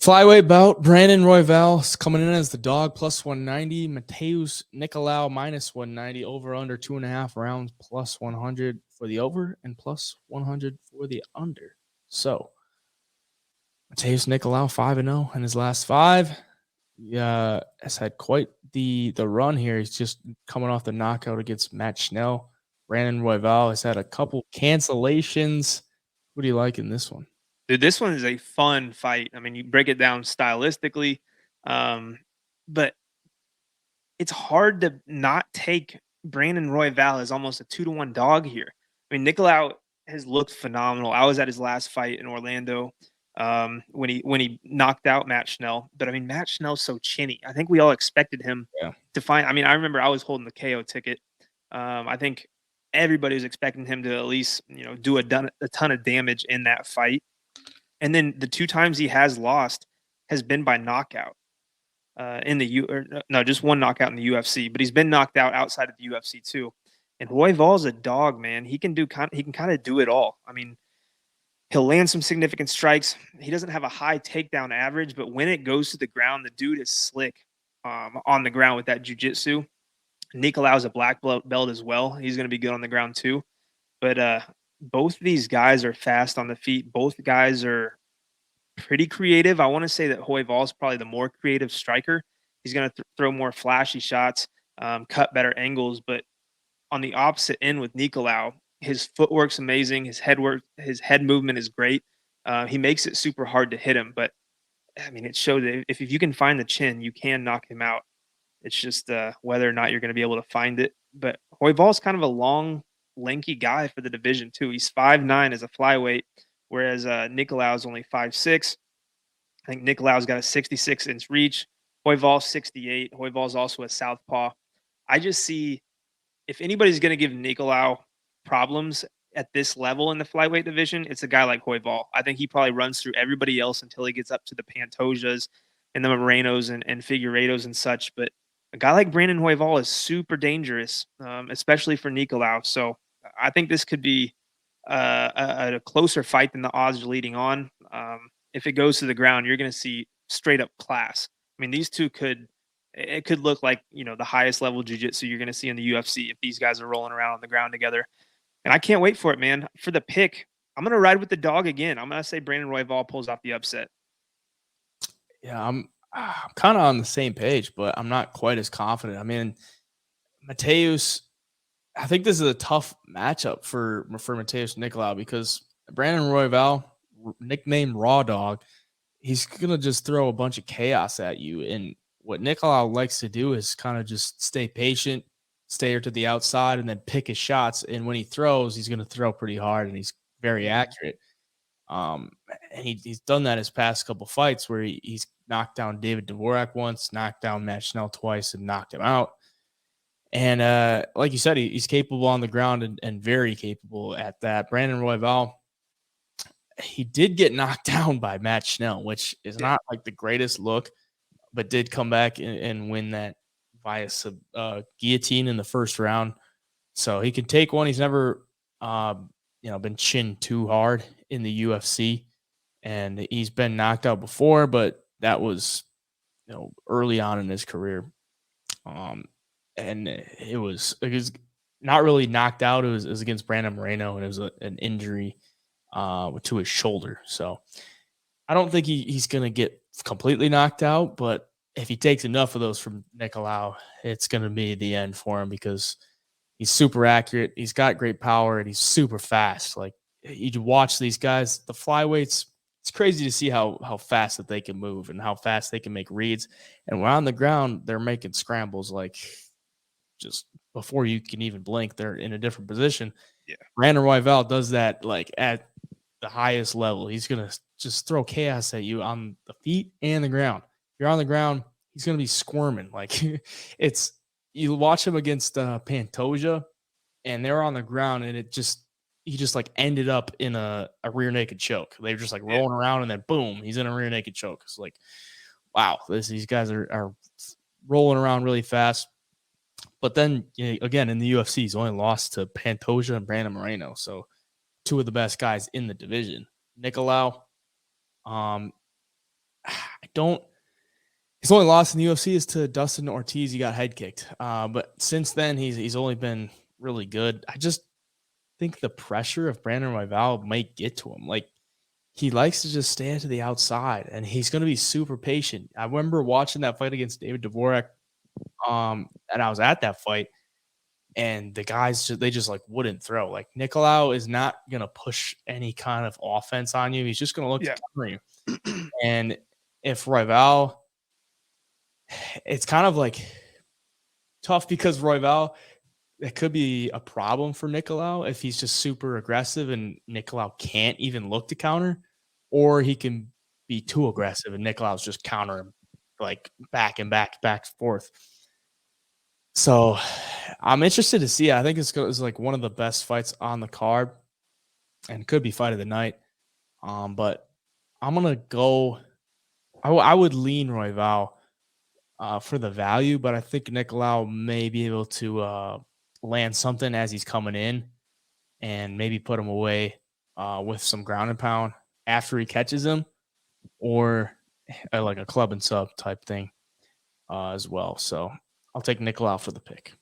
Flyweight bout, Brandon Royval is coming in as the dog, plus 190. Matheus Nicolau, minus 190. Over under 2.5 rounds, plus 100 for the over and plus 100 for the under. So, Matheus Nicolau, 5-0 in his last five. Yeah, has had quite the run here. He's just coming off the knockout against Matt Schnell. Brandon Royval has had a couple cancellations. What do you like in this one? Dude, this one is a fun fight. I mean, you break it down stylistically, but it's hard to not take Brandon Royval as almost a 2-1 dog here. I mean, Nicolau has looked phenomenal. I was at his last fight in Orlando when he knocked out Matt Schnell. But I mean, Matt Schnell's so chinny. I think we all expected him to find. I mean, I remember I was holding the KO ticket. I think everybody was expecting him to at least do a ton of damage in that fight. And then the two times he has lost has been by knockout just one knockout in the UFC, but he's been knocked out outside of the UFC too. And Royval's a dog, man. He can kind of do it all. I mean, he'll land some significant strikes. He doesn't have a high takedown average, but when it goes to the ground, the dude is slick on the ground with that jiu-jitsu. Nicolau's a black belt as well. He's going to be good on the ground too. But both of these guys are fast on the feet. Both guys are pretty creative. I want to say that Royval is probably the more creative striker. He's going to throw more flashy shots, cut better angles. But on the opposite end with Nicolau, his footwork's amazing. His head movement is great. He makes it super hard to hit him. But I mean, it showed that if you can find the chin, you can knock him out. It's just whether or not you're going to be able to find it. But Royval's kind of a long, lanky guy for the division too. He's 5'9" as a flyweight, whereas Nicolau is only 5'6". I think Nicolau's got a 66-inch reach. Royval's 68. Royval's also a southpaw. I just see if anybody's going to give Nicolau problems at this level in the flyweight division, it's a guy like Royval. I think he probably runs through everybody else until he gets up to the Pantojas and the Morenos and Figueiredos and such. But a guy like Brandon Royval is super dangerous, especially for Nicolau. So I think this could be a closer fight than the odds leading on. If it goes to the ground, you're going to see straight up class. I mean, these two could look like, the highest level jiu-jitsu you're going to see in the UFC if these guys are rolling around on the ground together. And I can't wait for it, man. For the pick, I'm going to ride with the dog again. I'm going to say Brandon Royval pulls off the upset. Yeah, I'm kind of on the same page, but I'm not quite as confident. I mean, Matheus, I think this is a tough matchup for Matheus Nicolau because Brandon Royval, nicknamed Raw Dog, he's going to just throw a bunch of chaos at you. And what Nicolau likes to do is kind of just stay patient, stay to the outside, and then pick his shots. And when he throws, he's going to throw pretty hard, and he's very accurate. And he's done that his past couple fights where he's knocked down David Dvorak once, knocked down Matt Schnell twice, and knocked him out. And like you said, he's capable on the ground and very capable at that. Brandon Royval, he did get knocked down by Matt Schnell, which is not like the greatest look, but did come back and win that via guillotine in the first round. So he can take one. He's never, been chinned too hard in the UFC, and he's been knocked out before, but that was, early on in his career. And it was not really knocked out. It was against Brandon Moreno, and it was an injury to his shoulder. So I don't think he's going to get completely knocked out, but if he takes enough of those from Nicolau, it's going to be the end for him because he's super accurate. He's got great power, and he's super fast. Like, you watch these guys, the flyweights, it's crazy to see how fast that they can move and how fast they can make reads. And when on the ground, they're making scrambles like just before you can even blink, they're in a different position. Yeah. Brandon Royval does that like at the highest level. He's going to just throw chaos at you on the feet and the ground. If you're on the ground, he's going to be squirming. Like, you watch him against Pantoja, and they're on the ground, and he just like ended up in a rear naked choke. They were just like rolling around, and then boom, he's in a rear naked choke. It's like, wow, these guys are rolling around really fast. But then, again, in the UFC, he's only lost to Pantoja and Brandon Moreno. So two of the best guys in the division. Nicolau, don't. His only loss in the UFC is to Dustin Ortiz. He got head kicked. But since then, he's only been really good. I just think the pressure of Brandon Royval might get to him. Like, he likes to just stand to the outside, and he's going to be super patient. I remember watching that fight against David Dvorak, and I was at that fight, and the guys they just like wouldn't throw. Like, Nicolau is not going to push any kind of offense on you. He's just going to look to counter you. And if Royval, it's kind of like tough because Royval, it could be a problem for Nicolau if he's just super aggressive and Nicolau can't even look to counter, or he can be too aggressive and Nicolau's just counter him like back and forth. So I'm interested to see. I think it's like one of the best fights on the card and could be fight of the night. But I'm going to go. I would lean Royval for the value, but I think Nicolau may be able to land something as he's coming in and maybe put him away with some ground and pound after he catches him, or like a club and sub type thing as well. So I'll take Nicolau for the pick.